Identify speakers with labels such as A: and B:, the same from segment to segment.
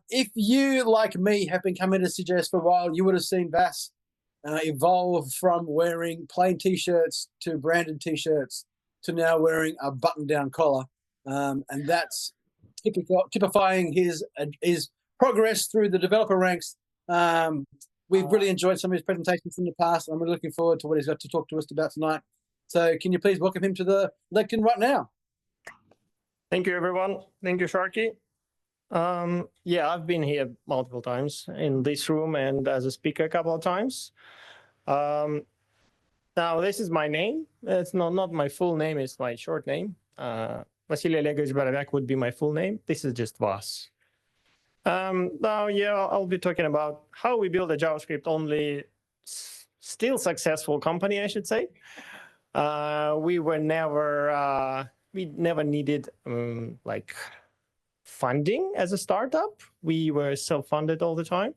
A: If you, like me, have been coming to SydJS for a while, you would have seen Vas evolve from wearing plain T-shirts to branded T-shirts to now wearing a button-down collar, and that's typifying his progress through the developer ranks. We've really enjoyed some of his presentations in the past, and I'm really looking forward to what he's got to talk to us about tonight. So can you please welcome him to the lectern right now?
B: Thank you, everyone. Thank you, Sharky. Yeah, I've been here multiple times in this room and as a speaker a couple of times. Now, this is my name. It's not my full name, it's my short name. Vasyl Boroviak would be my full name. This is just Vas. Now, yeah, I'll be talking about how we build a JavaScript only still successful company, I should say. We never needed like funding as a startup. We were self-funded all the time.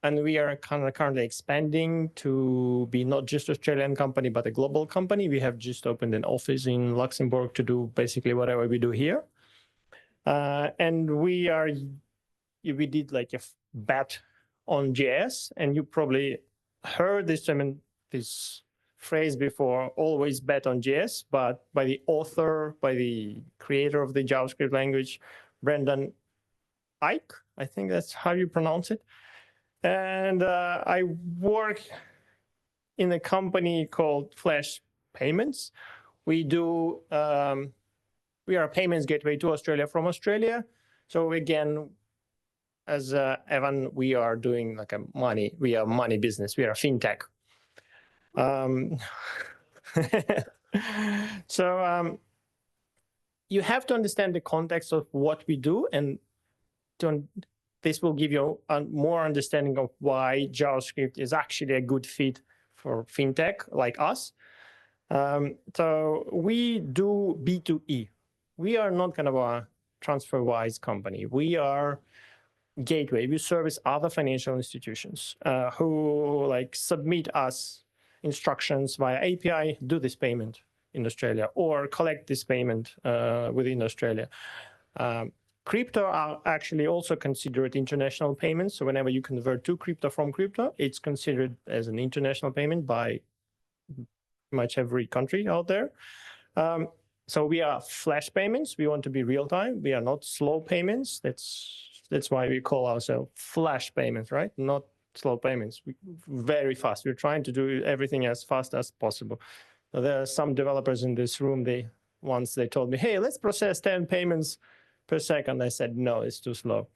B: And we are currently expanding to be not just an Australian company, but a global company. We have just opened an office in Luxembourg to do basically whatever we do here. And we did like a bet on JS, and you probably heard this phrase before, always bet on JS, but by the author, by the creator of the JavaScript language, Brendan Eich, I think that's how you pronounce it. And I work in a company called Flash Payments. We are a payments gateway to Australia from Australia. So again, as Evan, we are doing like we are money business. We are a fintech. So you have to understand the context of what we do, and this will give you a more understanding of why JavaScript is actually a good fit for fintech like us. So we do B2E. We are not kind of a TransferWise company. We are gateway. We service other financial institutions who like submit us instructions via API, do this payment in Australia, or collect this payment within Australia. Crypto are actually also considered international payments. So whenever you convert to crypto from crypto, it's considered as an international payment by much every country out there. So we are flash payments. We want to be real time. We are not slow payments. That's why we call ourselves flash payments, right? Not slow payments. Very fast. We're trying to do everything as fast as possible. Now, there are some developers in this room. Once they told me, "Hey, let's process 10 payments per second." I said, "No, it's too slow."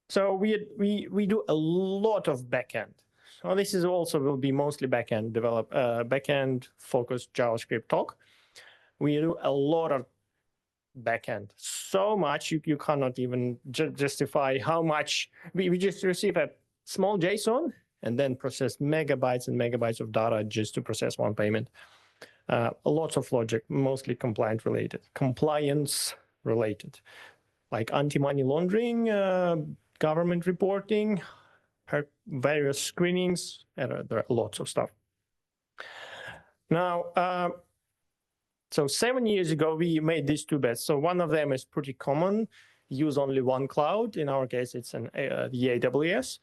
B: So we do a lot of backend. So this is also will be mostly backend focused JavaScript talk. We do a lot of backend, so much you cannot even justify how much. We just receive a small JSON and then process megabytes and megabytes of data just to process one payment. Lots of logic, mostly compliance related, like anti-money laundering, government reporting, various screenings, and there are lots of stuff. Now, so 7 years ago, we made these two bets. So one of them is pretty common, use only one cloud. In our case, it's the AWS.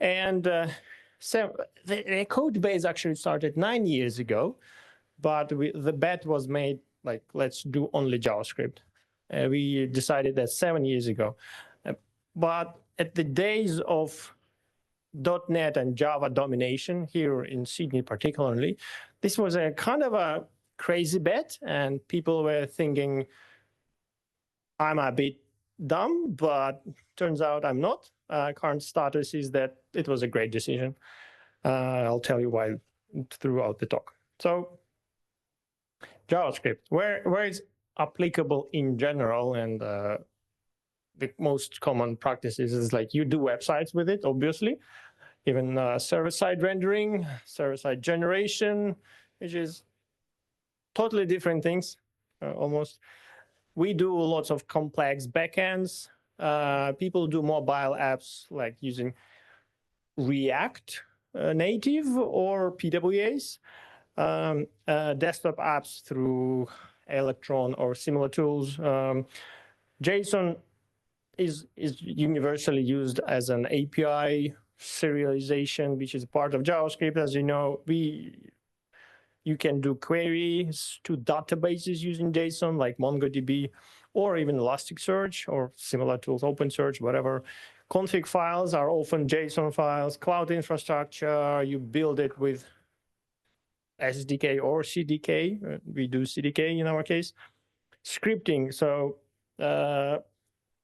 B: And the code base actually started 9 years ago, but the bet was made like, let's do only JavaScript. We decided that 7 years ago. But at the days of .NET and Java domination here in Sydney particularly, this was a kind of a crazy bet, and people were thinking, I'm a bit dumb, but turns out I'm not. Current status is that it was a great decision. I'll tell you why throughout the talk. So JavaScript, where it's applicable in general, and the most common practices is like you do websites with it, obviously, even server-side rendering, server-side generation, which is totally different things, almost. We do lots of complex backends. People do mobile apps like using React Native or PWAs, desktop apps through Electron or similar tools. JSON is universally used as an API serialization, which is part of JavaScript. As you know, you can do queries to databases using JSON, like MongoDB, or even Elasticsearch, or similar tools, OpenSearch, whatever. Config files are often JSON files. Cloud infrastructure, you build it with SDK or CDK. We do CDK in our case. Scripting, so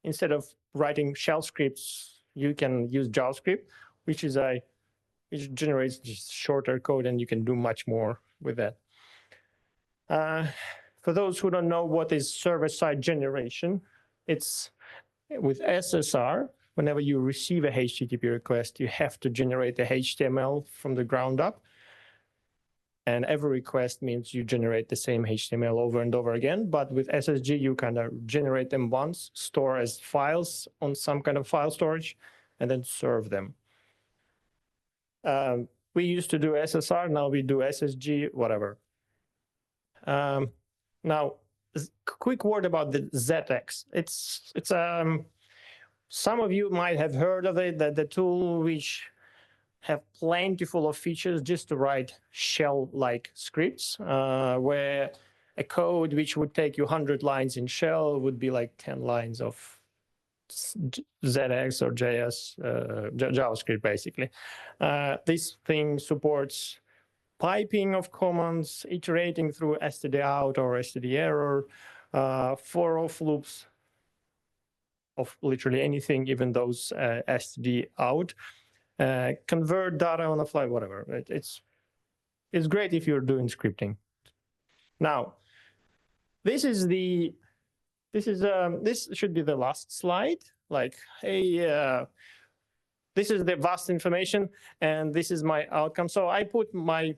B: instead of writing shell scripts, you can use JavaScript, which generates just shorter code, and you can do much more with that. For those who don't know what is server-side generation, it's with SSR. Whenever you receive a HTTP request, you have to generate the HTML from the ground up. And every request means you generate the same HTML over and over again. But with SSG, you kind of generate them once, store as files on some kind of file storage, and then serve them. We used to do SSR, now we do SSG, whatever. Now, quick word about the ZX. It's some of you might have heard of it, the tool which have plentiful of features just to write shell-like scripts, where a code which would take you 100 lines in shell would be like 10 lines of ZX or JS, JavaScript, basically. This thing supports piping of commands, iterating through std out or std error, for off loops of literally anything, even those std out, convert data on the fly, whatever. It's great if you're doing scripting. Now, this should be the last slide. Like, hey, this is the vast information, and this is my outcome. So I put my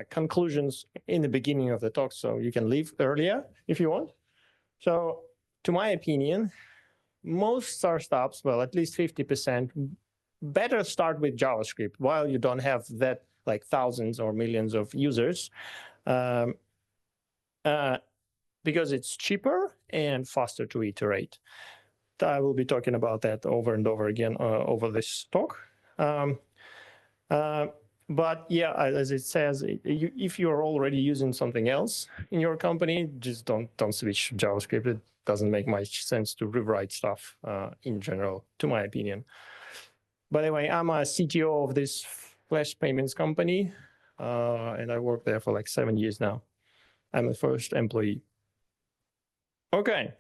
B: conclusions in the beginning of the talk, so you can leave earlier if you want. So, to my opinion, most startups, well, at least 50%, better start with JavaScript while you don't have that like thousands or millions of users, because it's cheaper and faster to iterate. I will be talking about that over and over again over this talk. But yeah, as it says, if you're already using something else in your company, just don't switch JavaScript. It doesn't make much sense to rewrite stuff in general, to my opinion. By the way, I'm a CTO of this Flash payments company, and I worked there for like 7 years now. I'm the first employee. Okay.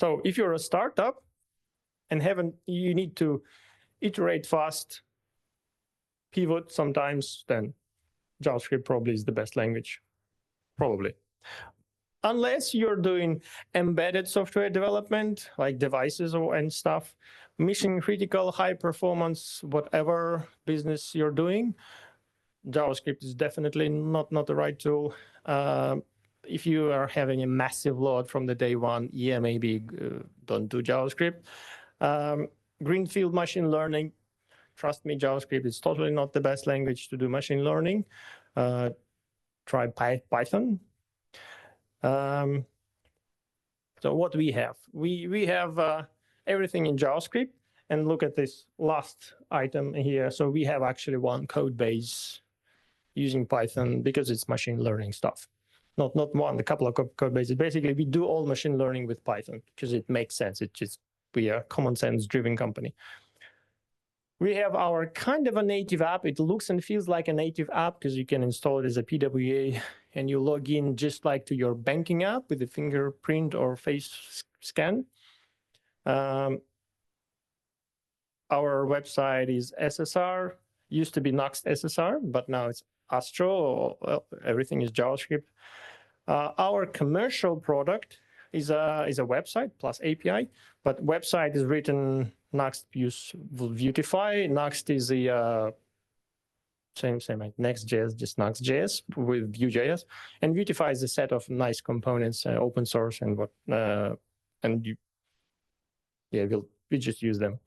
B: So if you're a startup and you need to iterate fast, pivot sometimes, then JavaScript probably is the best language, probably. Unless you're doing embedded software development, like devices and stuff, mission critical, high performance, whatever business you're doing, JavaScript is definitely not the right tool. If you are having a massive load from the day one, yeah, maybe don't do JavaScript. Greenfield machine learning, trust me, JavaScript is totally not the best language to do machine learning. Try Python. So what we have? We have everything in JavaScript, and look at this last item here. So we have actually one code base using Python because it's machine learning stuff. Not one, a couple of code bases. Basically, we do all machine learning with Python because it makes sense. We are a common sense driven company. We have our kind of a native app. It looks and feels like a native app because you can install it as a PWA and you log in just like to your banking app with a fingerprint or face scan. Our website is SSR, used to be Nuxt SSR, but now it's Astro. Well, everything is JavaScript. Our commercial product is a website plus API, but website is written Nuxt use Vuetify. Nuxt is the same like Next.js, just Nuxt.js with Vue.js, and Vuetify is a set of nice components, open source, and we just use them.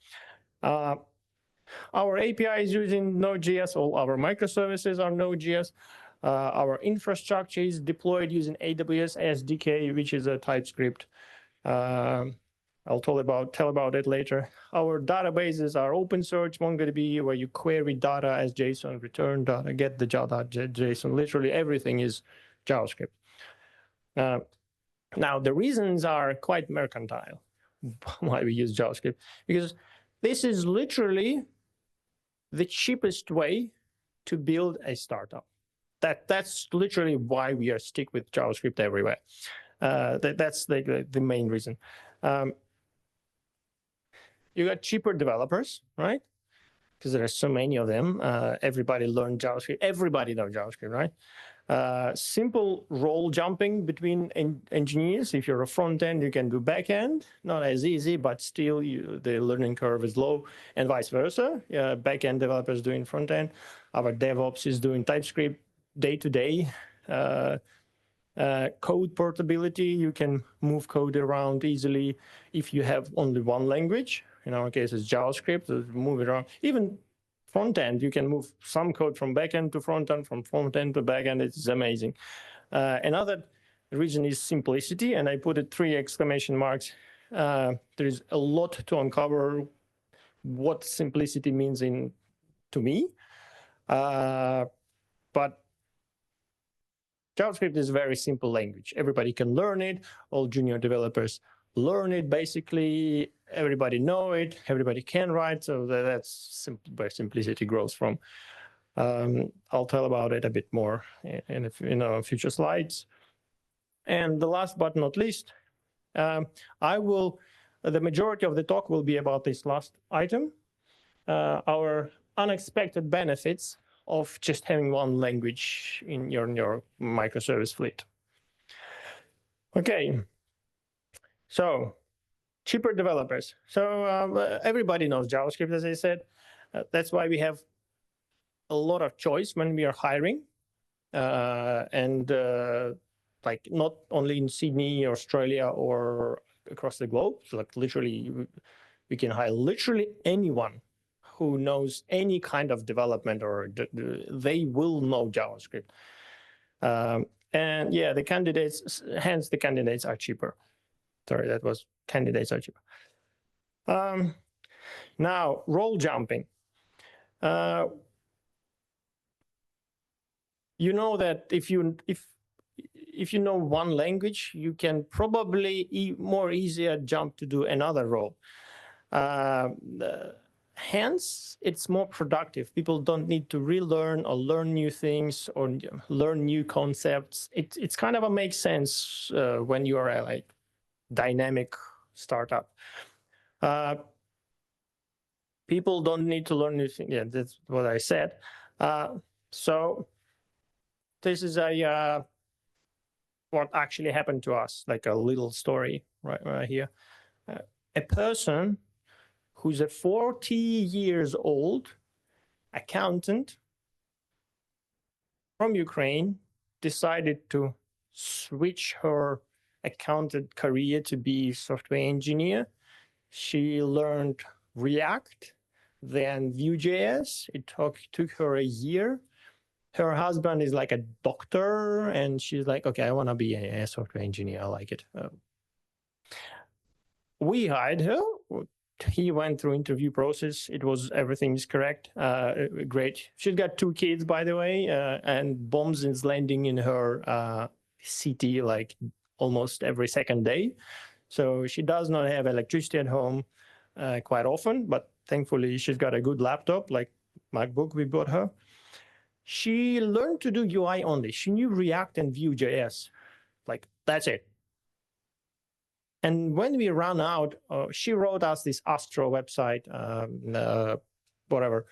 B: Our API is using Node.js. All our microservices are Node.js. Our infrastructure is deployed using AWS SDK, which is a TypeScript. I'll tell about it later. Our databases are open source, MongoDB, where you query data as JSON, return data, get the data JSON. Literally everything is JavaScript. Now, the reasons are quite mercantile why we use JavaScript, because this is literally the cheapest way to build a startup. That's literally why we are stick with JavaScript everywhere. That's the main reason. You got cheaper developers, right? Because there are so many of them. Everybody learned JavaScript. Everybody knows JavaScript, right? Simple role jumping between engineers. If you're a front end, you can do back end. Not as easy, but still the learning curve is low, and vice versa. Back end developers doing front end. Our DevOps is doing TypeScript day to day. Code portability, you can move code around easily if you have only one language. In our case, it's JavaScript, so move it around. Even front end, you can move some code from back end to front end, from front end to back end. It's amazing. Another reason is simplicity, and I put it 3 exclamation marks. There is a lot to uncover what simplicity means to me. But JavaScript is a very simple language. Everybody can learn it. All junior developers learn it. Basically, everybody know it. Everybody can write. So that's where simplicity grows from. I'll tell about it a bit more in future slides. And the last but not least, the majority of the talk will be about this last item, our unexpected benefits of just having one language in your microservice fleet. Okay, so cheaper developers. So everybody knows JavaScript, as I said. That's why we have a lot of choice when we are hiring. Like not only in Sydney, Australia, or across the globe. So like literally, we can hire literally anyone who knows any kind of development, or they will know JavaScript. And yeah, the candidates, hence the candidates are cheaper. Sorry, that was candidates are cheaper. Now, role jumping. You know that if you know one language, you can probably more easier jump to do another role. Hence, it's more productive. People don't need to relearn or learn new things or learn new concepts. It's kind of makes sense when you are a like dynamic startup. People don't need to learn new things. Yeah, that's what I said. So this is what actually happened to us, like a little story right here. A person who's a 40 years old accountant from Ukraine decided to switch her accountant career to be a software engineer. She learned React, then Vue.js. It took her a year. Her husband is like a doctor, and she's like, okay, I want to be a software engineer. I like it. We hired her. He went through interview process. Everything is correct. Great. She's got 2 kids, by the way, and bombs is landing in her city like almost every second day. So she does not have electricity at home quite often, but thankfully she's got a good laptop, like MacBook we bought her. She learned to do UI only. She knew React and Vue.js. Like, that's it. And when we ran out, she wrote us this Astro website, whatever.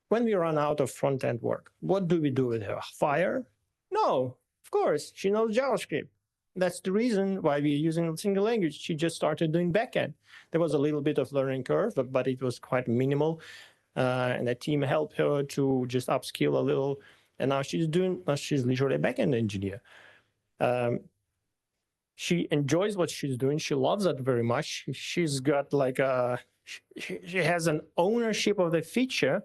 B: When we ran out of front-end work, what do we do with her? Fire? No, of course, she knows JavaScript. That's the reason why we're using a single language. She just started doing backend. There was a little bit of learning curve, but it was quite minimal. And the team helped her to just upskill a little. And now she's literally a backend engineer. She enjoys what she's doing. She loves it very much. She's got like she has an ownership of the feature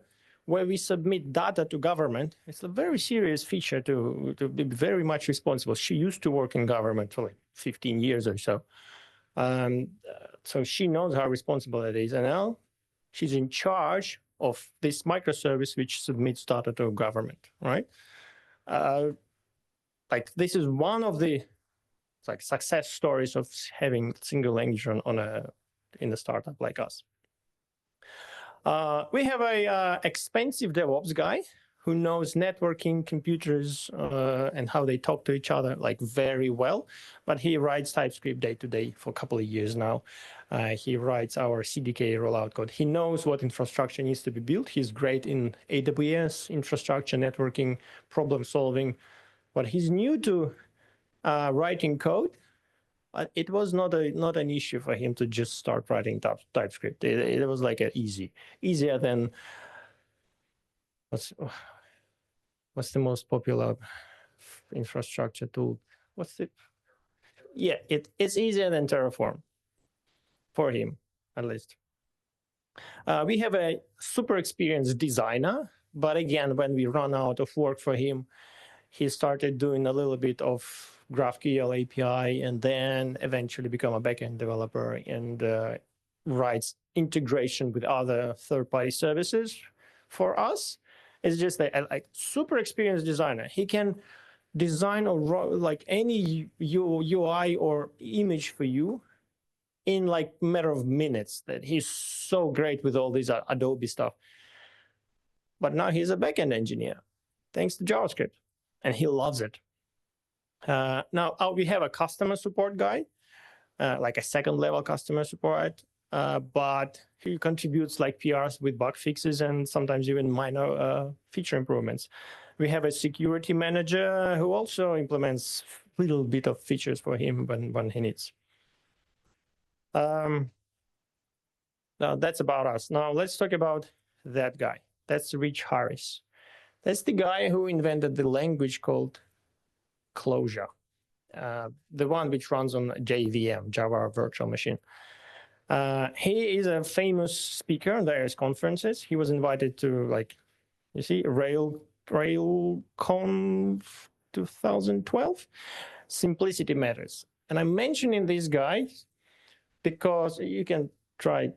B: where we submit data to government. It's a very serious feature to be very much responsible. She used to work in government for like 15 years or so. So she knows how responsible it is. And now she's in charge of this microservice which submits data to government, right? Like this is one of the like success stories of having single language in a startup like us. We have a expensive DevOps guy who knows networking, computers, and how they talk to each other like very well. But he writes TypeScript day to day for a couple of years now. He writes our CDK rollout code. He knows what infrastructure needs to be built. He's great in AWS, infrastructure, networking, problem solving. But he's new to writing code. It was not an issue for him to just start writing TypeScript. It was like easier than what's the most popular infrastructure tool? It's easier than Terraform for him, at least. We have a super experienced designer, but again, when we run out of work for him, he started doing a little bit of GraphQL API and then eventually become a backend developer and writes integration with other third-party services for us. It's just a super experienced designer. He can design or like any UI or image for you in like a matter of minutes. That he's so great with all this Adobe stuff. But now he's a backend engineer, thanks to JavaScript, and he loves it. Now we have a customer support guy, like a second-level customer support, but he contributes like PRs with bug fixes and sometimes even minor feature improvements. We have a security manager who also implements a little bit of features for him when he needs. Now that's about us. Now let's talk about that guy. That's Rich Harris. That's the guy who invented the language called Clojure, the one which runs on JVM, Java Virtual Machine. He is a famous speaker at various conferences. He was invited to, like, you see, RailConf 2012, Simplicity Matters. And I'm mentioning these guys because you can try.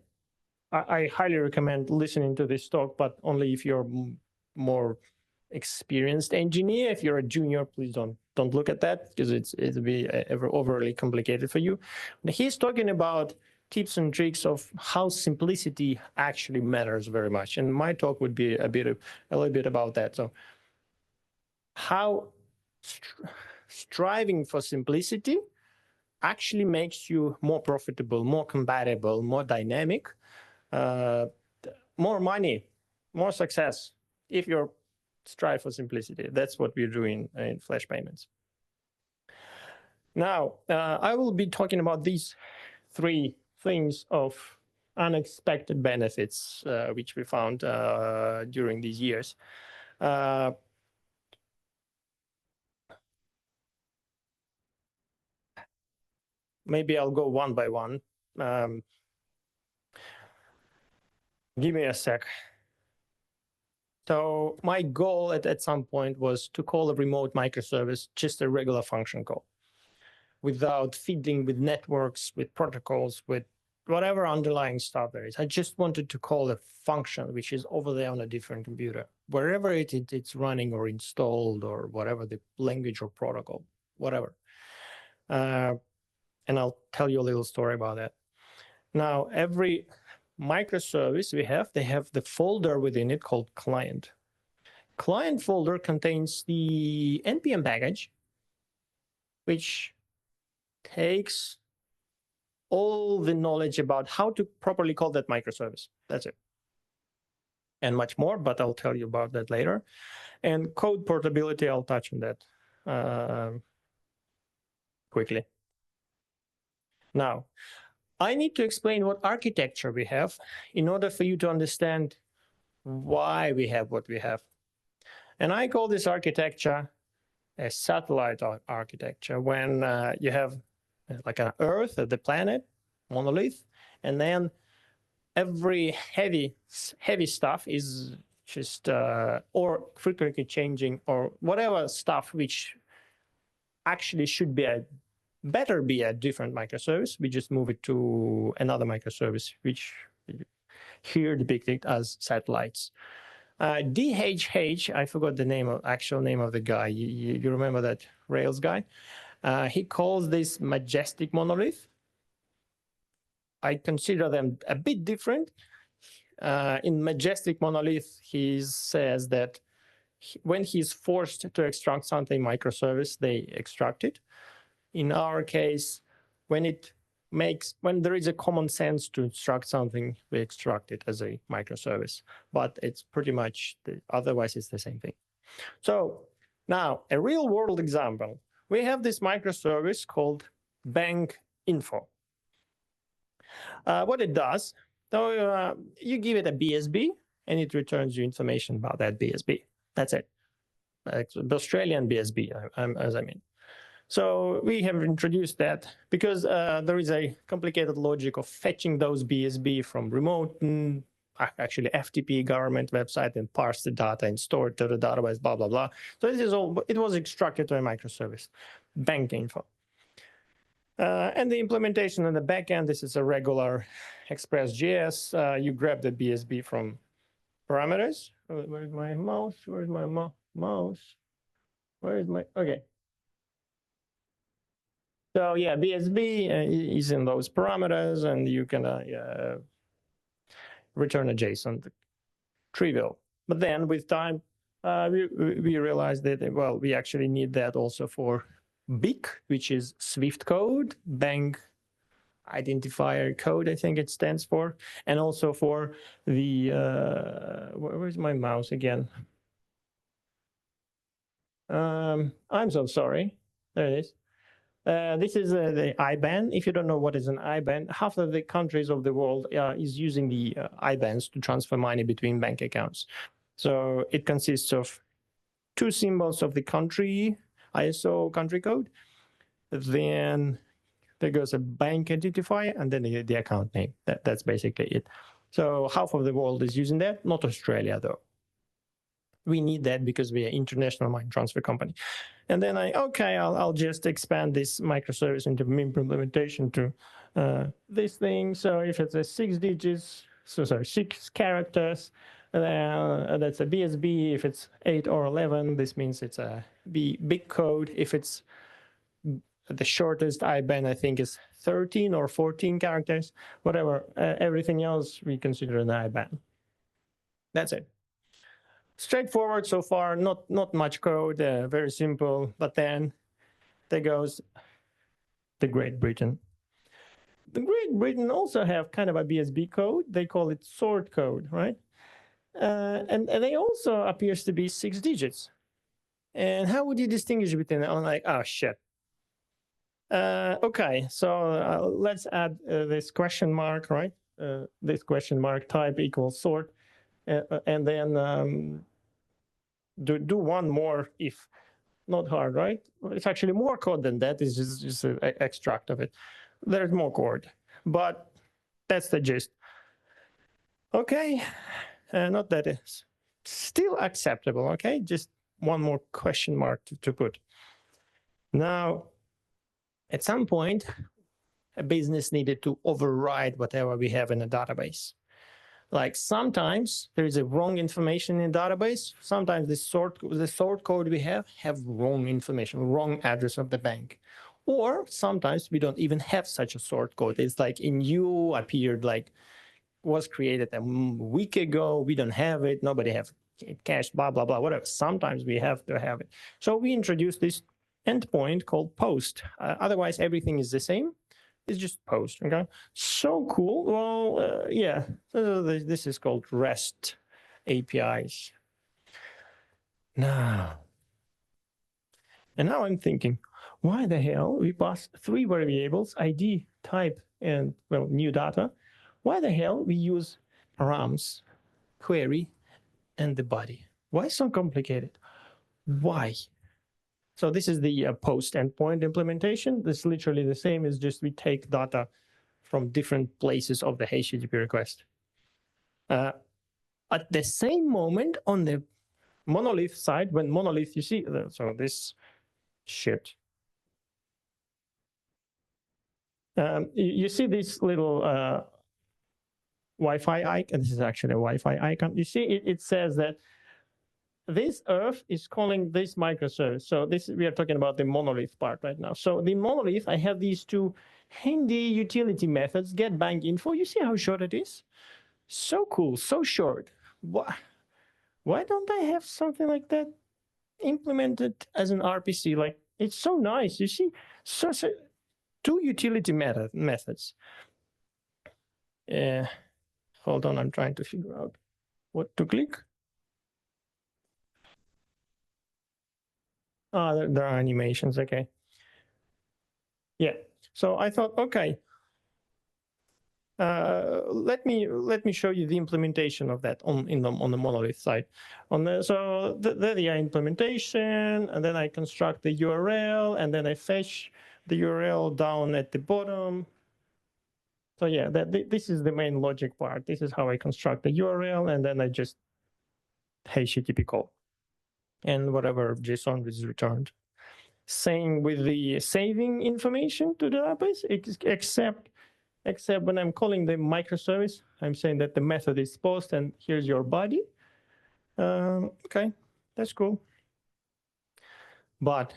B: I highly recommend listening to this talk, but only if you're more experienced engineer. If you're a junior, please don't look at that because it'll be overly complicated for you. But he's talking about tips and tricks of how simplicity actually matters very much, and my talk would be a little bit about that. So, how striving for simplicity actually makes you more profitable, more compatible, more dynamic, more money, more success if you're strive for simplicity. That's what we're doing in Flash Payments. Now, I will be talking about these three things of unexpected benefits which we found during these years. Maybe I'll go one by one. Give me a sec. So my goal at some point was to call a remote microservice just a regular function call without feeding with networks, with protocols, with whatever underlying stuff there is. I just wanted to call a function which is over there on a different computer, wherever it's running or installed or whatever the language or protocol, whatever. And I'll tell you a little story about that. Now, every microservice they have the folder within it called client. Client folder contains the NPM package, which takes all the knowledge about how to properly call that microservice. That's it. And much more, but I'll tell you about that later. And code portability, I'll touch on that quickly. Now, I need to explain what architecture we have in order for you to understand why we have what we have. And I call this architecture a satellite architecture, when you have like an Earth, the planet, monolith, and then every heavy stuff is just or frequently changing or whatever stuff which actually should be better be a different microservice. We just move it to another microservice, which here depicted as satellites. DHH, I forgot the actual name of the guy. You remember that Rails guy? He calls this majestic monolith. I consider them a bit different. In majestic monolith, he says that when he's forced to extract something microservice, they extract it. In our case, when there is a common sense to extract something, we extract it as a microservice. But it's pretty much, otherwise it's the same thing. So now a real world example. We have this microservice called bank info. What it does, so you give it a BSB and it returns you information about that BSB. That's it. The Australian BSB, as I mean. So we have introduced that because there is a complicated logic of fetching those BSB from remote, actually FTP government website and parse the data and store it to the database, blah, blah, blah. So this is all, it was extracted to a microservice, bank info. And the implementation on the backend, this is a regular Express.js. You grab the BSB from parameters. Where's my mouse? Where's my mouse? Where is my, okay. So yeah, BSB is in those parameters and you can return a JSON. Trivial. But then with time, we realized that, well, we actually need that also for BIC, which is Swift code, bank identifier code, I think it stands for, and also for the, where's my mouse again? I'm so sorry. There it is. This is the IBAN. If you don't know what is an IBAN, half of the countries of the world is using the IBANs to transfer money between bank accounts. So it consists of two symbols of the country, ISO country code. Then there goes a bank identifier and then the account name. That's basically it. So half of the world is using that, not Australia though. We need that because we are international money transfer company. And then I'll just expand this microservice into implementation to this thing. So if it's a 6 digits, so sorry, 6 characters, that's a BSB. If it's 8 or 11, this means it's a big code. If it's the shortest IBAN, I think, is 13 or 14 characters, whatever. Everything else we consider an IBAN. That's it. Straightforward so far, not much code, very simple. But then there goes the Great Britain. The Great Britain also have kind of a BSB code. They call it sort code, right? And they also appears to be 6 digits. And how would you distinguish between them? I'm like, oh, shit. Okay, so let's add this question mark, right? This question mark type equals sort. And then do one more if. Not hard, right? It's actually more code than that. It's just an extract of it. There's more code, but that's the gist. Okay, not that it's still acceptable, okay? Just one more question mark to put. Now, at some point, a business needed to override whatever we have in a database. Like sometimes there is a wrong information in database. Sometimes the sort code we have wrong information, wrong address of the bank. Or sometimes we don't even have such a sort code. It's like in U appeared like was created a week ago. We don't have it. Nobody have it cached, blah, blah, blah, whatever. Sometimes we have to have it. So we introduced this endpoint called post. Otherwise, everything is the same. It's just post, okay? So cool. Well, yeah, so this is called REST APIs. Now I'm thinking, why the hell we pass 3 variables, ID, type, and, well, new data. Why the hell we use params, query, and the body? Why so complicated? Why? So this is the post endpoint implementation. This is literally the same. It's just we take data from different places of the HTTP request. At the same moment, on the monolith side, when monolith, you see, so this shit. You see this little Wi-Fi icon. This is actually a Wi-Fi icon. You see, it says that this Earth is calling this microservice. So this, we are talking about the monolith part right now. So the monolith, I have these two handy utility methods, get bank info. You see how short it is? So cool, so short. Why don't I have something like that implemented as an RPC? Like, it's so nice. You see, so two utility methods. Hold on, I'm trying to figure out what to click. There are animations. Okay. Yeah. So I thought, okay, let me show you the implementation of that on the monolith side. So the implementation, and then I construct the URL, and then I fetch the URL down at the bottom. So yeah, this is the main logic part. This is how I construct the URL, and then I just HTTP call, and whatever JSON is returned. Same with the saving information to the database, except when I'm calling the microservice, I'm saying that the method is post and here's your body. Okay, that's cool. But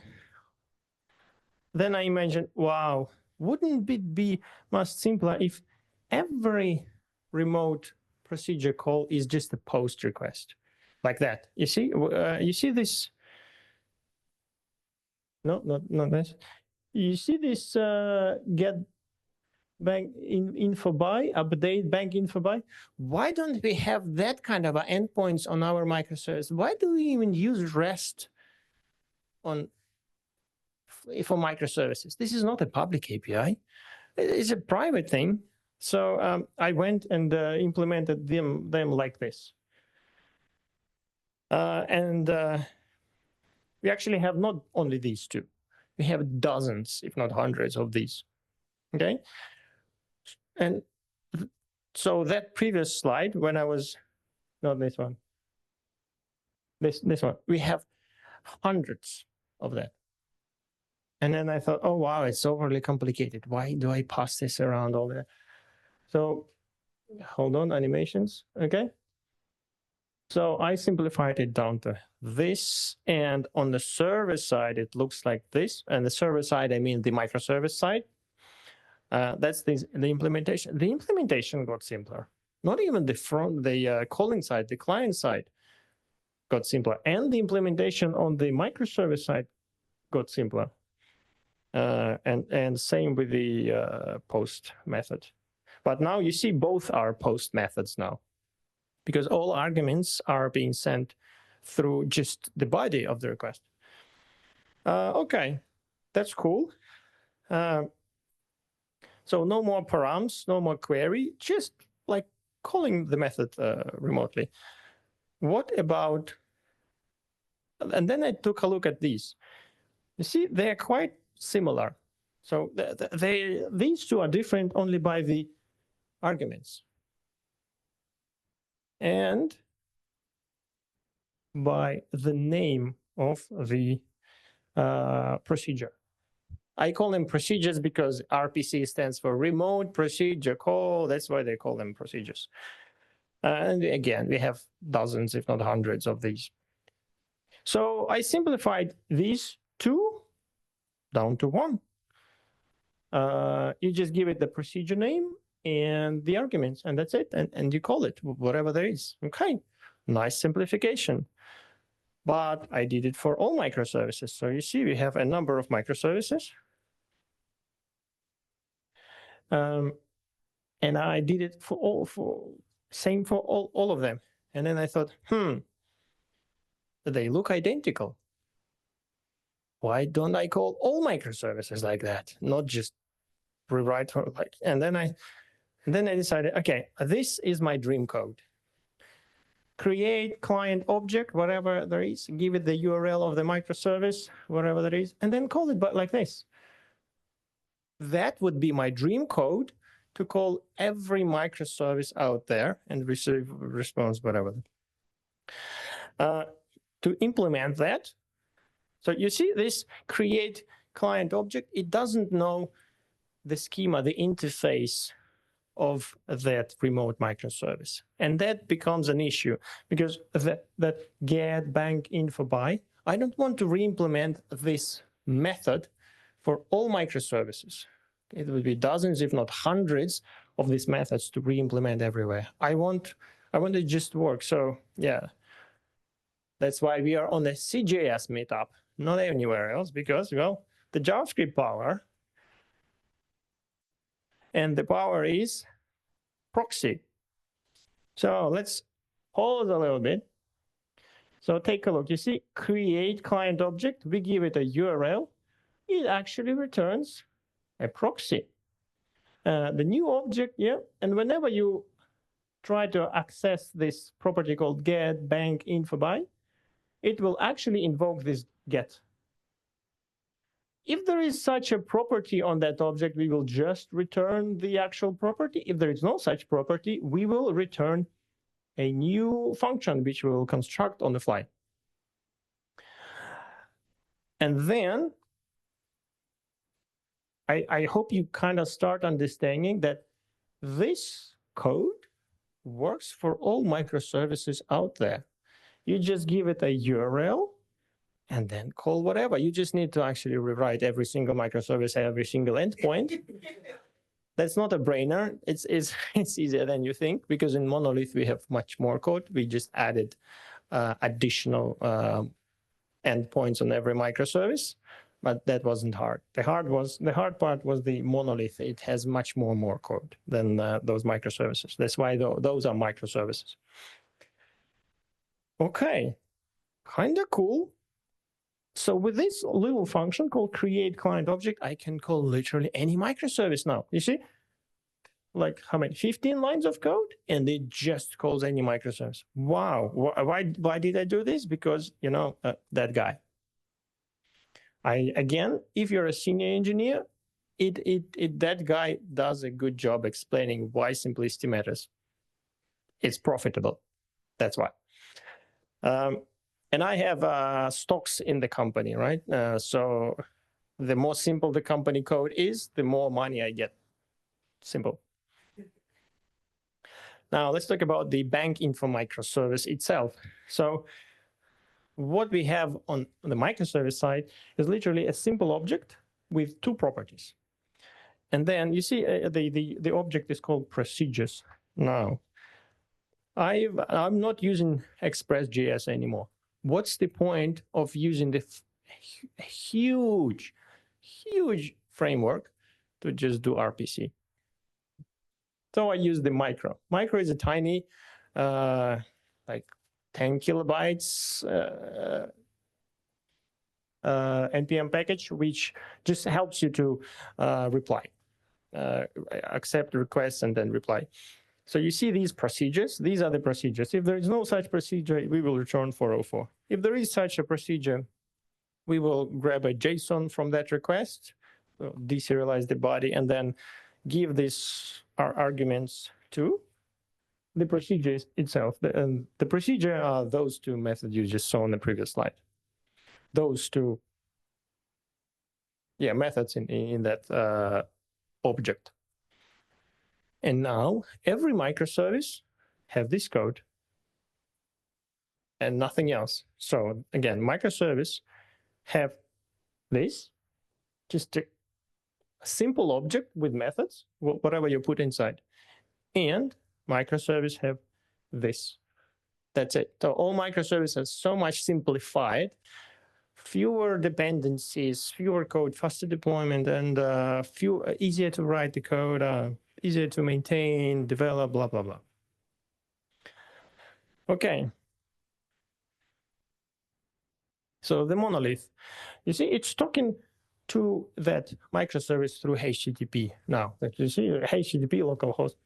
B: then I imagine, wow, wouldn't it be much simpler if every remote procedure call is just a post request like that? You see this? No, not this. You see this get bank info by, update bank info by? Why don't we have that kind of endpoints on our microservice? Why do we even use REST for microservices? This is not a public API. It's a private thing. So I went and implemented them like this. We actually have not only these two. We have dozens, if not hundreds of these. Okay. And so that previous slide, when I was, not this one, this one, we have hundreds of that. And then I thought, oh, wow, it's overly complicated. Why do I pass this around all that? So hold on, animations, okay? So I simplified it down to this, and on the server side, it looks like this. And the server side, I mean the microservice side. That's the implementation. The implementation got simpler. Not even the calling side, the client side got simpler. And the implementation on the microservice side got simpler. And same with the post method. But now you see both are post methods now, because all arguments are being sent through just the body of the request. Okay, that's cool. So no more params, no more query, just like calling the method remotely. What about, and then I took a look at these. You see, they're quite similar. So these two are different only by the arguments and by the name of the procedure. I call them procedures because RPC stands for remote procedure call. That's why they call them procedures. And again, we have dozens, if not hundreds of these. So I simplified these two down to one. You just give it the procedure name and the arguments, and that's it. And you call it whatever there is. Okay, nice simplification. But I did it for all microservices. So you see, we have a number of microservices. And I did it for all of them. And then I thought, they look identical. Why don't I call all microservices like that? Not just rewrite for like, and then I decided, okay, this is my dream code. Create client object, whatever there is, give it the URL of the microservice, whatever there is, and then call it like this. That would be my dream code to call every microservice out there and receive response, whatever. To implement that, so you see this create client object, it doesn't know the schema, the interface of that remote microservice. And that becomes an issue because that get bank info by, I don't want to re-implement this method for all microservices. It would be dozens, if not hundreds, of these methods to re-implement everywhere. I want it just to work. So yeah, that's why we are on a SydJS meetup, not anywhere else, because, well, the JavaScript power, and the power is proxy. So let's pause a little bit. So take a look. You see, create client object. We give it a URL. It actually returns a proxy. The new object, yeah. And whenever you try to access this property called get bank info by, it will actually invoke this get. If there is such a property on that object, we will just return the actual property. If there is no such property, we will return a new function which we will construct on the fly. And then I hope you kind of start understanding that this code works for all microservices out there. You just give it a URL and then call whatever. You just need to actually rewrite every single microservice, every single endpoint. That's not a brainer. It's easier than you think, because in Monolith we have much more code. We just added additional endpoints on every microservice, but that wasn't hard. The hard part was the Monolith. It has much more code than those microservices. That's why those are microservices. Okay, kind of cool. So with this little function called create client object, I can call literally any microservice now. You see, like how many? 15 lines of code, and it just calls any microservice. Wow. Why did I do this? Because, you know, that guy. Again, if you're a senior engineer, that guy does a good job explaining why simplicity matters. It's profitable. That's why. And I have stocks in the company, right? So the more simple the company code is, the more money I get. Simple. Now let's talk about the bank info microservice itself. So what we have on the microservice side is literally a simple object with two properties. And then you see the object is called procedures. Now, I'm not using Express.js anymore. What's the point of using the huge framework to just do RPC? So I use the micro. Micro is a tiny, like 10 kilobytes NPM package, which just helps you to reply, accept requests and then reply. So you see these procedures. These are the procedures. If there is no such procedure, we will return 404. If there is such a procedure, we will grab a JSON from that request, deserialize the body, and then give these arguments to the procedure itself. The procedure are those two methods you just saw on the previous slide. Those two, yeah, methods in that object. And now every microservice have this code and nothing else. So again, microservice have this, just a simple object with methods, whatever you put inside. And microservice have this. That's it. So all microservices are so much simplified, fewer dependencies, fewer code, faster deployment, and easier to write the code, easier to maintain, develop, blah, blah, blah. Okay. So the monolith, you see, it's talking to that microservice through HTTP now. That you see, HTTP localhost.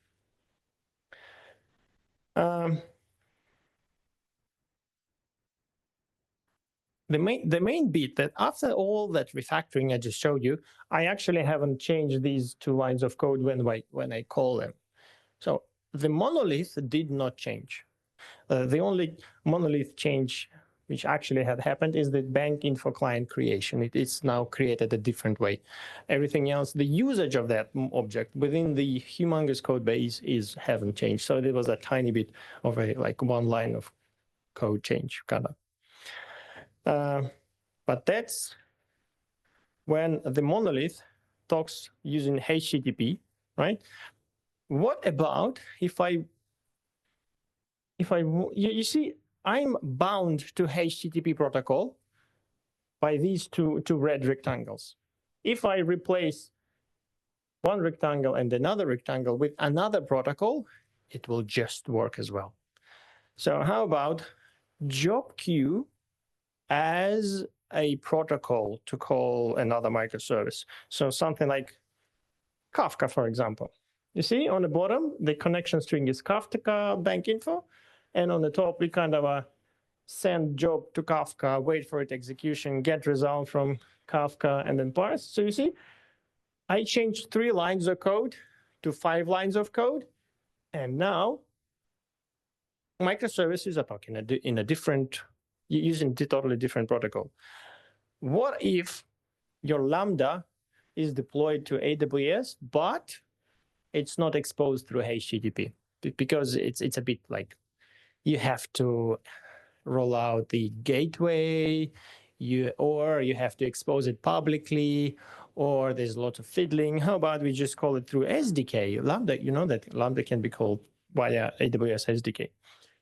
B: the main bit that after all that refactoring I just showed you, I actually haven't changed these 2 lines of code when I call them. So the monolith did not change. The only monolith change which actually had happened is the bank info client creation. It's now created a different way. Everything else, the usage of that object within the humongous code base haven't changed. So there was a tiny bit of a like 1 line of code change kind of. But that's when the monolith talks using HTTP, right? What about if you see, I'm bound to HTTP protocol by these two red rectangles. If I replace one rectangle and another rectangle with another protocol, it will just work as well. So how about job queue as a protocol to call another microservice? So something like Kafka, for example. You see on the bottom, the connection string is Kafka bank info, and on the top, we kind of send job to Kafka, wait for its execution, get result from Kafka, and then parse. So you see, I changed 3 lines of code to 5 lines of code, and now microservices are talking in a different, using a totally different protocol. What if your Lambda is deployed to AWS, but it's not exposed through HTTP? Because it's a bit like you have to roll out the gateway, or you have to expose it publicly, or there's a lot of fiddling. How about we just call it through SDK? Lambda, you know that Lambda can be called via AWS SDK.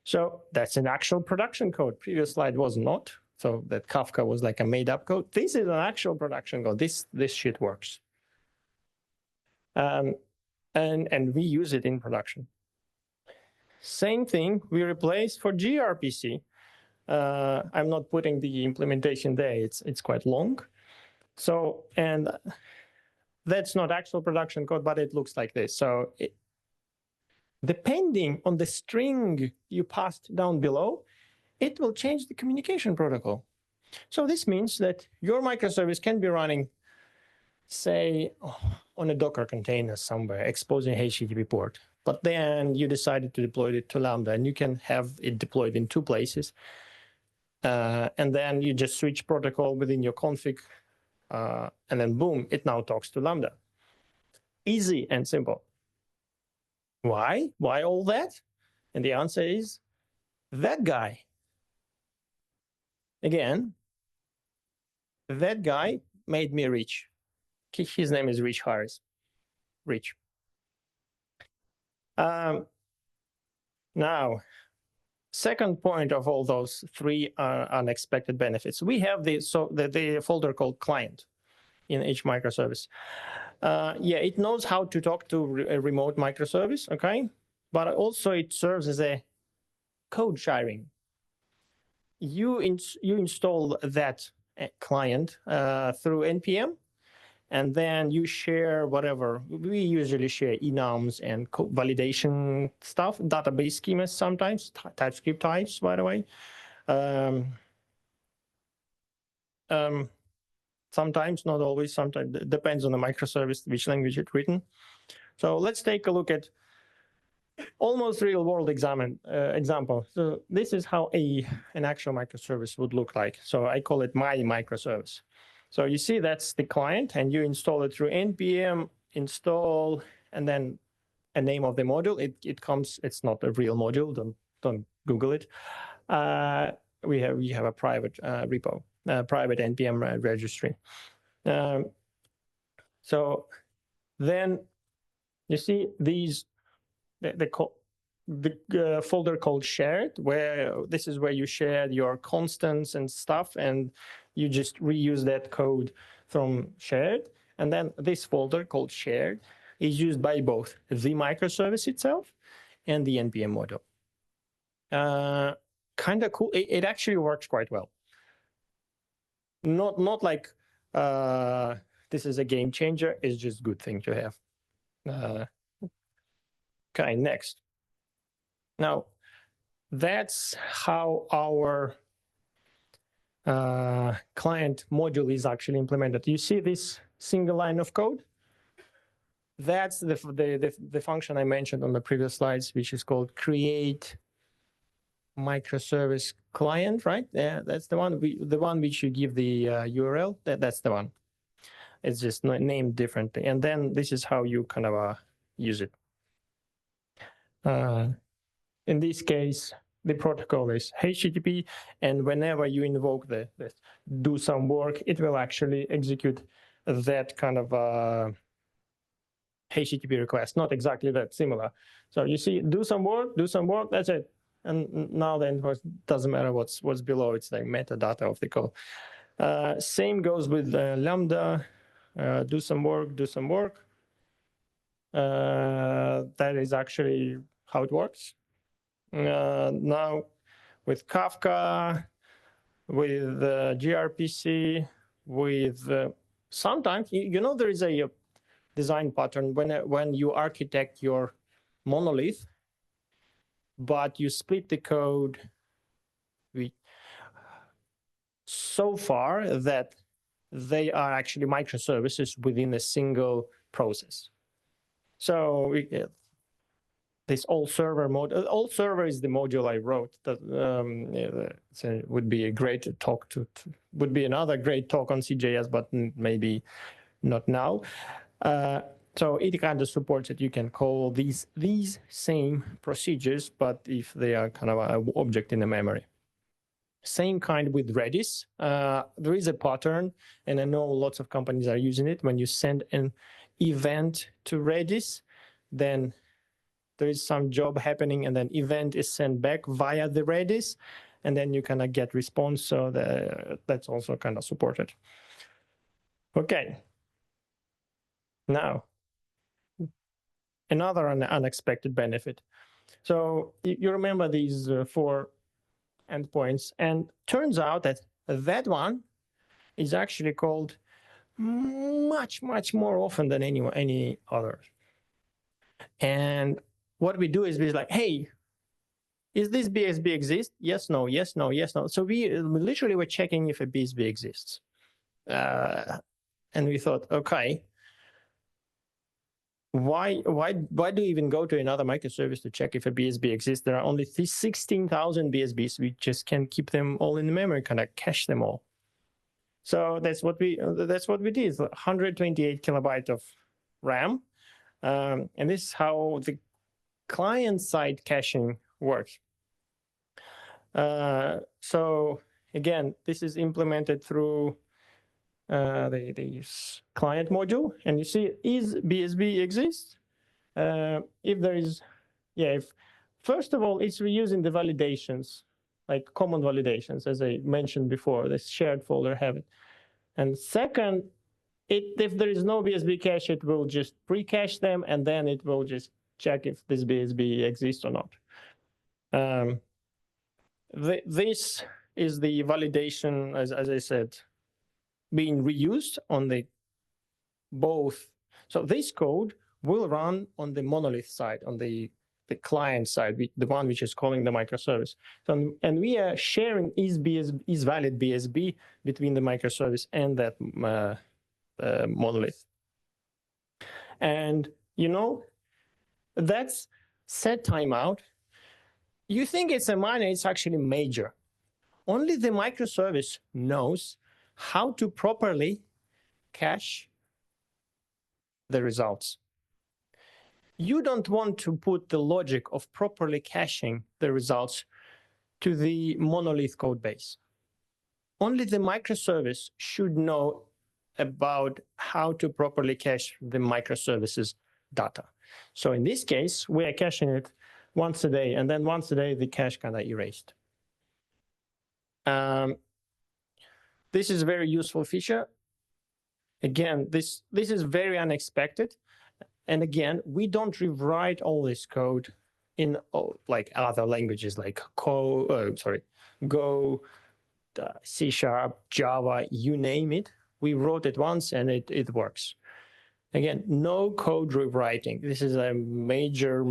B: So that's an actual production code. Previous slide was not. So that Kafka was like a made up code. This is an actual production code. This shit works. And we use it in production. Same thing we replace for gRPC. I'm not putting the implementation there. It's quite long. So, and that's not actual production code, but it looks like this. So depending on the string you passed down below, it will change the communication protocol. So this means that your microservice can be running, say, on a Docker container somewhere, exposing HTTP port. But then you decided to deploy it to Lambda, and you can have it deployed in 2 places. And then you just switch protocol within your config, and then boom, it now talks to Lambda. Easy and simple. Why? Why all that? And the answer is that guy. Again, that guy made me rich. His name is Rich Harris. Rich. Now, second point of all those 3 unexpected benefits. We have the folder called client in each microservice. Yeah, it knows how to talk to a remote microservice, okay? But also it serves as a code sharing. You install that client through NPM, and then you share whatever. We usually share enums and validation stuff, database schemas sometimes, TypeScript types, by the way. Sometimes, not always, sometimes, it depends on the microservice, which language it's written. So let's take a look at almost real world example. So this is how an actual microservice would look like. So I call it my microservice. So you see that's the client, and you install it through npm install, and then a name of the module. It comes, it's not a real module, don't Google it. We have a private repo, private npm registry. So then you see these, the folder called shared, where this is where you share your constants and stuff, and you just reuse that code from shared. And then this folder called shared is used by both the microservice itself and the npm module. Kind of cool. It actually works quite well. Not like this is a game changer. It's just a good thing to have. Okay, next. Now, that's how our client module is actually implemented. You see this single line of code? That's the function I mentioned on the previous slides, which is called create microservice client, right? Yeah, that's the one which you give the URL. That's the one. It's just named differently. And then this is how you kind of use it. In this case, the protocol is HTTP, and whenever you invoke the do some work, it will actually execute that kind of HTTP request. Not exactly that, similar. So you see, do some work, that's it. And now then it doesn't matter what's below, it's like metadata of the code. Same goes with Lambda, do some work. That is actually how it works. Now with Kafka, with gRPC, with sometimes, you know, there is a design pattern when you architect your monolith, but you split the code so far that they are actually microservices within a single process. So this all server mode, all server is the module I wrote. That so would be a great talk would be another great talk on SydJS, but maybe not now. So it kind of supports that you can call these same procedures, but if they are kind of an object in the memory. Same kind with Redis. There is a pattern, and I know lots of companies are using it. When you send an event to Redis, then there is some job happening, and then event is sent back via the Redis, and then you kind of get response. So that's also kind of supported. Okay. Now, another unexpected benefit. So you remember these 4 endpoints, and turns out that one is actually called much more often than any other. And what we do is we're like, hey, is this BSB exist? Yes, no, yes, no, yes, no. So we literally were checking if a BSB exists. And we thought, okay, why do you even go to another microservice to check if a BSB exists? There are only 16,000 BSBs. We just can't keep them all in the memory, kind of cache them all. So that's what we did. 128 kilobytes of RAM, and this is how the client-side caching works. So again, this is implemented through the client module, and you see, is BSB exists? If there is, yeah. First of all, it's reusing the validations, like common validations, as I mentioned before. This shared folder have it. And second, if there is no BSB cache, it will just pre-cache them, and then it will just check if this BSB exists or not. This is the validation, as I said, being reused on the both. So this code will run on the monolith side, on the client side, the one which is calling the microservice. So, and we are sharing is valid BSB between the microservice and that monolith. And you know, that's set timeout. You think it's a minor, it's actually major. Only the microservice knows how to properly cache the results. You don't want to put the logic of properly caching the results to the monolith code base. Only the microservice should know about how to properly cache the microservice's data. So in this case, we are caching it once a day, and then once a day, the cache kind of erased. This is a very useful feature. Again, this is very unexpected. And again, we don't rewrite all this code in like other languages like Go, C#, Java, you name it. We wrote it once and it works. Again, no code rewriting. This is a major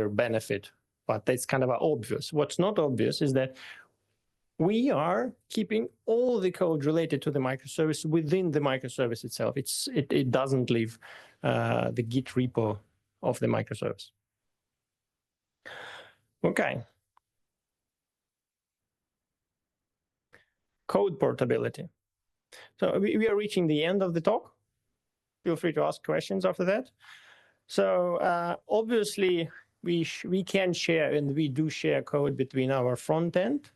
B: benefit, but that's kind of obvious. What's not obvious is that we are keeping all the code related to the microservice within the microservice itself. It doesn't leave the Git repo of the microservice. Okay. Code portability. So we are reaching the end of the talk. Feel free to ask questions after that. So obviously, we can share, and we do share code between our front end,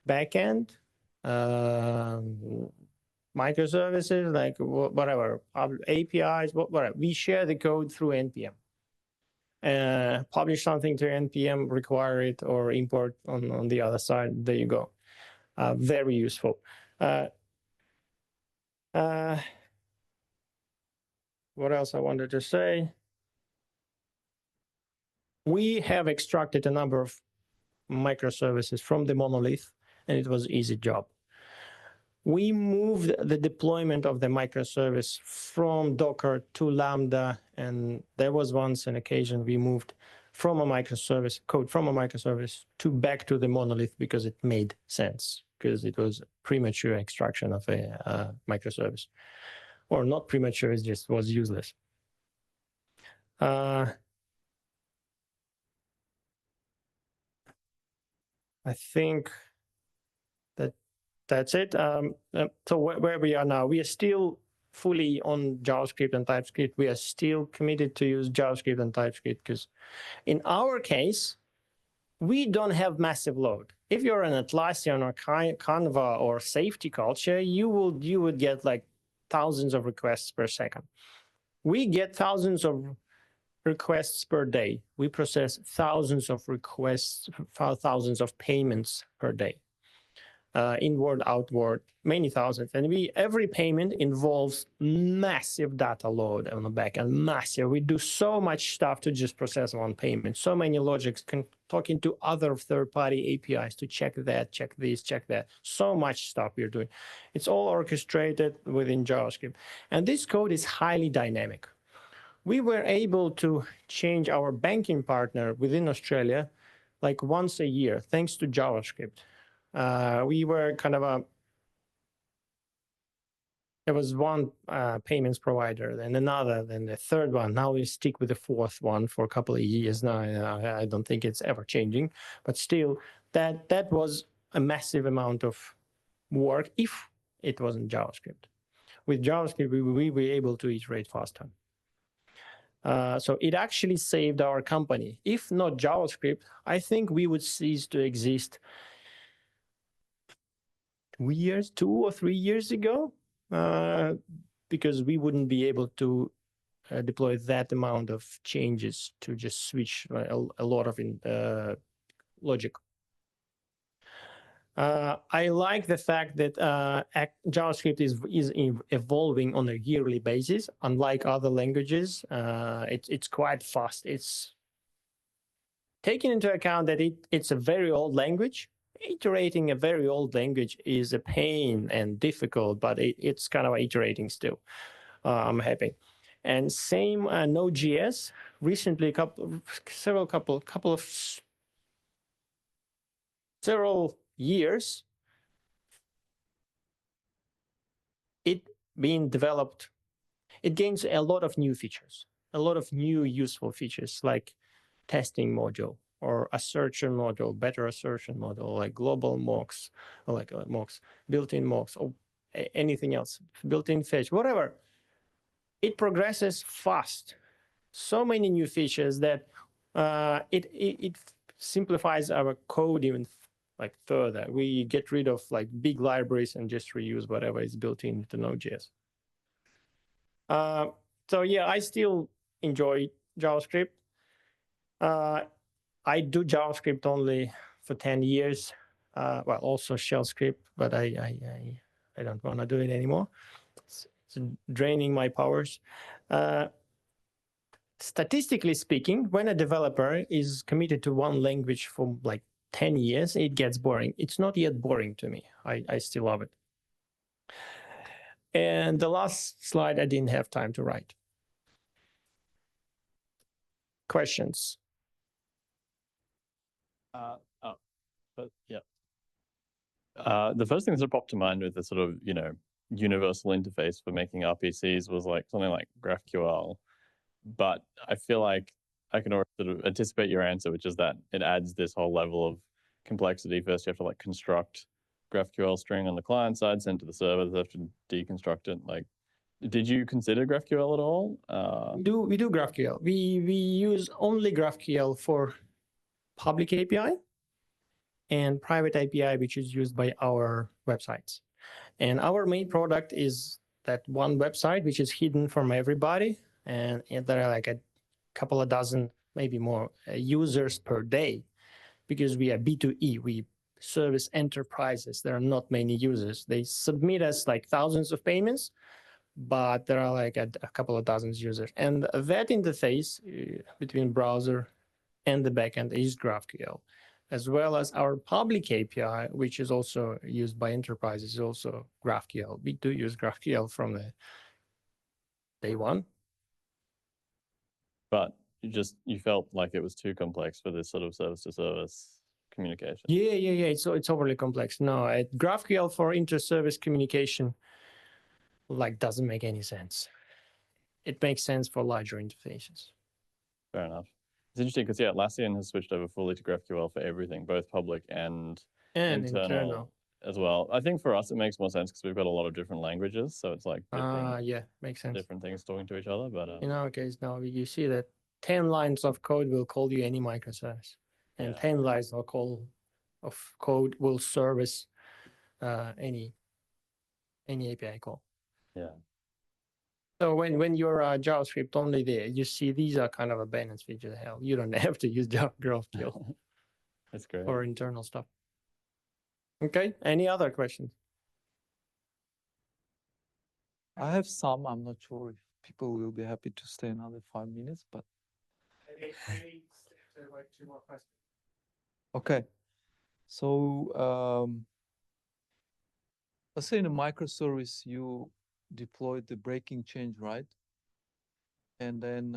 B: back end, microservices, like whatever, APIs, whatever. We share the code through NPM. Publish something to NPM, require it, or import on the other side. There you go. Very useful. What else I wanted to say? We have extracted a number of microservices from the monolith, and it was an easy job. We moved the deployment of the microservice from Docker to Lambda, and there was once an occasion we moved from a microservice, code from a microservice to back to the monolith because it made sense, because it was premature extraction of a microservice. Or not premature, it just was useless. I think that's it. So where we are now, we are still fully on JavaScript and TypeScript. We are still committed to use JavaScript and TypeScript because in our case, we don't have massive load. If you're an Atlassian or Canva or safety culture, you would get like thousands of requests per second. We get thousands of requests per day. We process thousands of requests, thousands of payments per day. Inward, outward, many thousands. And every payment involves massive data load on the back end, massive. We do so much stuff to just process one payment. So many logics talking to other third-party APIs to check that, check this, check that. So much stuff we're doing. It's all orchestrated within JavaScript. And this code is highly dynamic. We were able to change our banking partner within Australia like once a year, thanks to JavaScript. We were kind of there was one payments provider, then another, then the third one. Now we stick with the fourth one for a couple of years now. I don't think it's ever changing, but still, that was a massive amount of work if it wasn't JavaScript. With JavaScript, we were able to iterate faster. So it actually saved our company. If not JavaScript, I think we would cease to exist 2 or 3 years ago, because we wouldn't be able to deploy that amount of changes to just switch a lot of logic. I like the fact that JavaScript is evolving on a yearly basis. Unlike other languages, it's quite fast. It's taking into account that it's a very old language. Iterating a very old language is a pain and difficult, but it's kind of iterating still. I'm happy. And same Node.js. Recently, several years, it being developed, it gains a lot of new features, a lot of new useful features like testing module or assertion module, better assertion module, like global mocks, or like mocks, built-in mocks, or anything else, built-in fetch, whatever. It progresses fast. So many new features that it simplifies our code even like further. We get rid of like big libraries and just reuse whatever is built into Node.js. So yeah, I still enjoy JavaScript. I do JavaScript only for 10 years. Well, also shell script, but I don't want to do it anymore. It's draining my powers. Statistically speaking, when a developer is committed to one language for like 10 years, it gets boring. It's not yet boring to me. I still love it. And the last slide, I didn't have time to write. Questions?
C: But yeah. The first thing that popped to mind with the sort of, universal interface for making RPCs was like something like GraphQL. But I feel like I can already sort of anticipate your answer, which is that it adds this whole level of complexity. First, you have to like construct GraphQL string on the client side, send to the server, they have to deconstruct it. Like, did you consider GraphQL at all?
B: We do GraphQL. We use only GraphQL for public API and private API, which is used by our websites. And our main product is that one website, which is hidden from everybody. And there are like a couple of dozen, maybe more users per day, because we are B2E. We service enterprises. There are not many users. They submit us like thousands of payments, but there are like a couple of dozens users. And that interface between browser and the backend is GraphQL, as well as our public API, which is also used by enterprises, is also GraphQL. We do use GraphQL from the day one.
C: But you felt like it was too complex for this sort of service-to-service communication.
B: Yeah. So it's overly complex. No, GraphQL for inter-service communication like doesn't make any sense. It makes sense for larger interfaces.
C: Fair enough. It's interesting because Atlassian has switched over fully to GraphQL for everything, both public and internal as well. I think for us it makes more sense because we've got a lot of different languages, so it's like
B: makes sense.
C: Different things talking to each other. But
B: in our case now you see that 10 lines of code will call you any microservice, and 10 lines of code will service any API call.
C: Yeah.
B: So when you're JavaScript only there, you see these are kind of abandoned features. Hell, you don't have to use GraphQL.
C: That's great.
B: For internal stuff. Okay. Any other questions?
D: I have some. I'm not sure if people will be happy to stay another 5 minutes, but
B: maybe like 2 more questions.
D: okay. So let's say in a microservice you deployed the breaking change, right? And then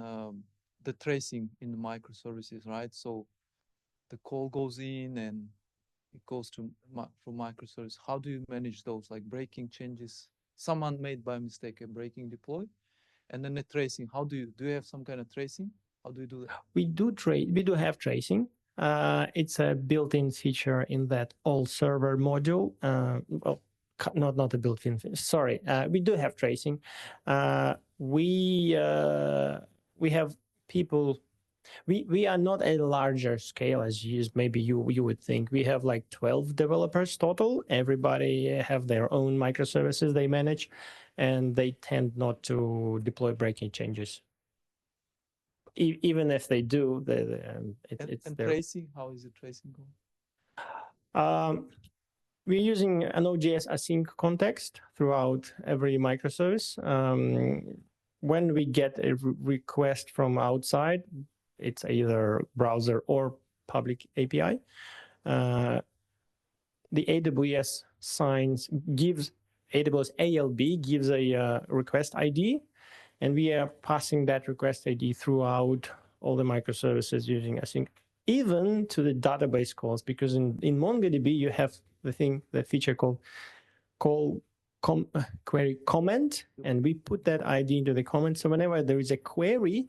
D: the tracing in the microservices, right? So the call goes in and it goes to from microservice. How do you manage those, like breaking changes? Someone made by mistake a breaking deploy, and then the tracing. How do you have some kind of tracing? How do you do that?
B: We do have tracing. It's a built-in feature in that all server module. Well, not a built-in. Sorry, we do have tracing. We have people. We are not a larger scale as maybe you would think. We have like 12 developers total. Everybody have their own microservices they manage, and they tend not to deploy breaking changes. Even if they do, it's
D: and tracing. How is the tracing
B: going? We're using an Node.js async context throughout every microservice. When we get a request from outside, it's either browser or public API. The AWS AWS ALB gives a request ID, and we are passing that request ID throughout all the microservices using async, even to the database calls, because in MongoDB you have the feature called query comment, and we put that ID into the comment. So whenever there is a query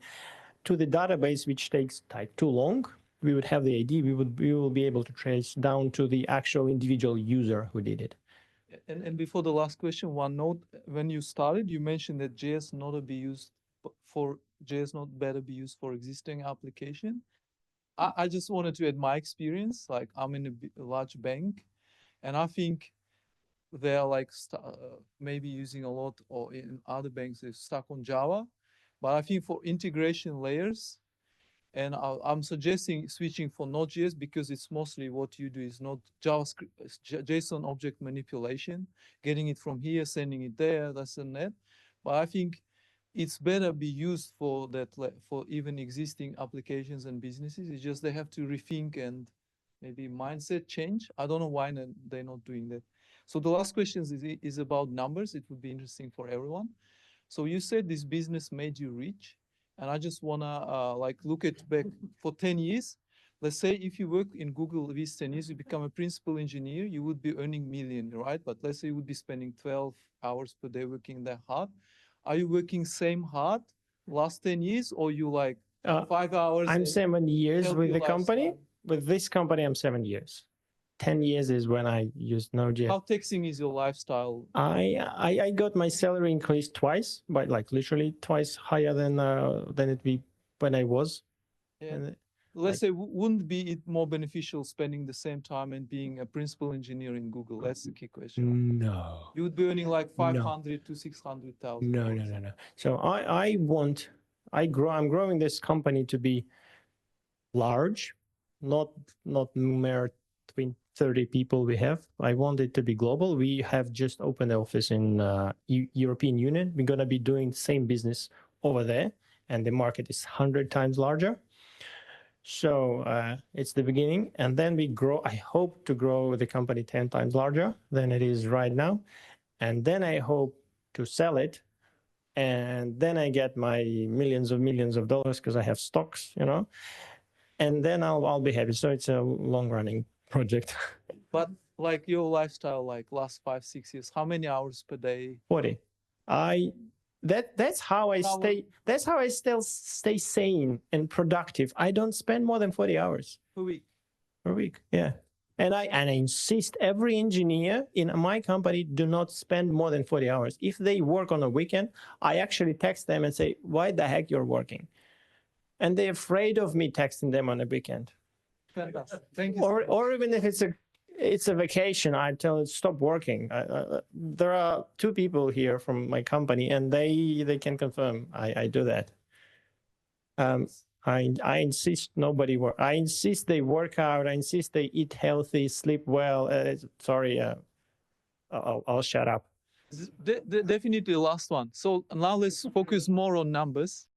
B: to the database which takes too long, we would have the ID. We will be able to trace down to the actual individual user who did it.
D: And before the last question, one note: when you started, you mentioned that JS not better be used for existing application. I just wanted to add my experience. Like I'm in a large bank, and I think they're like maybe using a lot, or in other banks they're stuck on Java. But I think for integration layers, and I'm suggesting switching for Node.js because it's mostly what you do is not JavaScript, JSON object manipulation, getting it from here, sending it there, that's and that. But I think it's better be used for that, for even existing applications and businesses. It's just they have to rethink and maybe mindset change. I don't know why they're not doing that. So the last question is about numbers. It would be interesting for everyone. So you said this business made you rich, and I just wanna like look at back for 10 years. let's say if you work in Google these 10 years, you become a principal engineer, you would be earning million, right? But let's say you would be spending 12 hours per day working that hard. Are you working same hard last 10 years, or you like 5 hours?
B: I'm 7 years
D: help
B: with
D: your
B: the company.
D: lifestyle?
B: With this company, I'm 7 years. 10 years is when I used Node.js.
D: How taxing is your lifestyle?
B: I got my salary increased twice, but like literally twice higher than it be when I was.
D: Yeah.
B: And,
D: Let's say, wouldn't be it more beneficial spending the same time and being a principal engineer in Google? That's the key question.
B: no.
D: You would be earning like 500 to 600,000.
B: No. So I'm growing this company to be large, not mere 30 people we have. I want it to be global. We have just opened an office in European Union. We're going to be doing the same business over there, and the market is 100 times larger. So it's the beginning, and then we grow. I hope to grow the company 10 times larger than it is right now, and then I hope to sell it, and then I get my millions of dollars because I have stocks, and then I'll be happy. So it's a long-running project.
D: But like your lifestyle, like last 5-6 years, how many hours per day?
B: 40. That's how I stay. That's how I still stay sane and productive. I don't spend more than 40 hours
D: Per week.
B: per week. Yeah, and I insist every engineer in my company do not spend more than 40 hours. If they work on a weekend, I actually text them and say, "Why the heck you're working?" And they're afraid of me texting them on a weekend.
D: Fantastic. Thank you.
B: Or even if it's a vacation, I tell them stop working. There are 2 people here from my company, and they can confirm I do that. I insist nobody work. I insist they work out. I insist they eat healthy, sleep well. Sorry, I'll shut up.
D: Definitely the last one. So now let's focus more on numbers.